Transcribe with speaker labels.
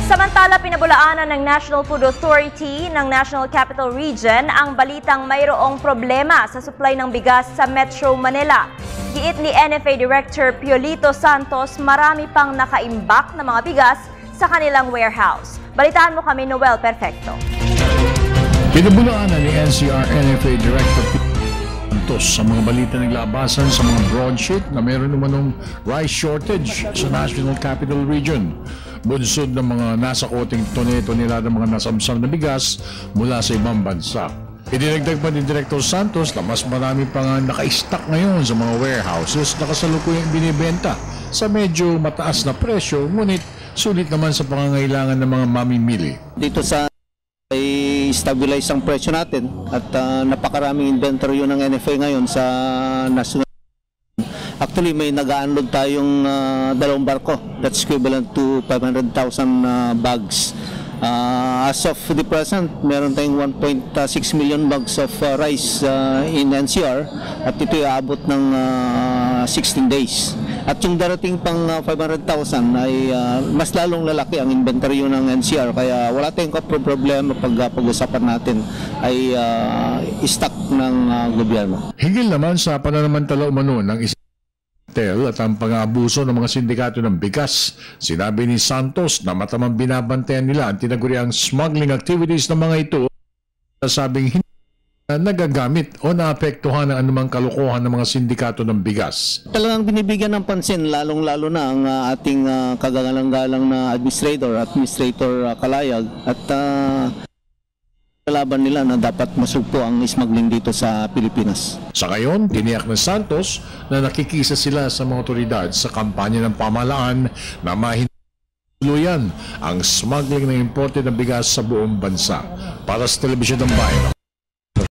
Speaker 1: Samantala, pinabulaanan ng National Food Authority ng National Capital Region ang balitang mayroong problema sa supply ng bigas sa Metro Manila. Giit ni NFA Director Piolito Santos, marami pang nakaimbak na mga bigas sa kanilang warehouse. Balitaan mo kami, Noel Perfecto.
Speaker 2: Pinabulaanan ni NCR NFA Director Santos sa mga balita ng labasan sa mga broadsheet na mayroon namanong rice shortage sa National Capital Region. Bunsod ng mga nasa koting tonelada ng mga nasamsam na bigas mula sa ibang bansa. Idinagdag pa ni Director Santos na mas marami pa nga naka-stock ngayon sa mga warehouses na kasalukuyang binibenta sa medyo mataas na presyo, ngunit sulit naman sa pangangailangan ng mga mamimili.
Speaker 3: Dito sa ay stabilize ang presyo natin at napakaraming inventory ng NFA ngayon sa national. Actually, may nag-unload tayong dalawang barko. That's equivalent to 500,000 bags. As of the present, meron tayong 1.6 million bags of rice in NCR at ito ay aabot ng 16 days. At yung darating pang 500,000 ay mas lalong lalaki ang inventory ng NCR, kaya wala tayong problema pag-usapan natin ay stock ng gobyerno.
Speaker 2: Higil naman sa pananamantala umano ng at ang pang-aabuso ng mga sindikato ng bigas. Sinabi ni Santos na matamang binabantayan nila ang tinaguriang smuggling activities ng mga ito, sabing hindi nagagamit o naapektuhan ng anumang kalokohan ng mga sindikato ng bigas.
Speaker 3: Talagang binibigyan ng pansin, lalong-lalo na ang ating kagalang-galang na Administrator Kalayag at laban nila na dapat masugpo ang smuggling dito sa Pilipinas.
Speaker 2: Sa ngayon, tiniyak ng Santos na nakikisa sila sa mga otoridad sa kampanya ng pamahalaan na mahintuluyan ang smuggling ng imported na bigas sa buong bansa. Para sa Telebisyon ng Bayan.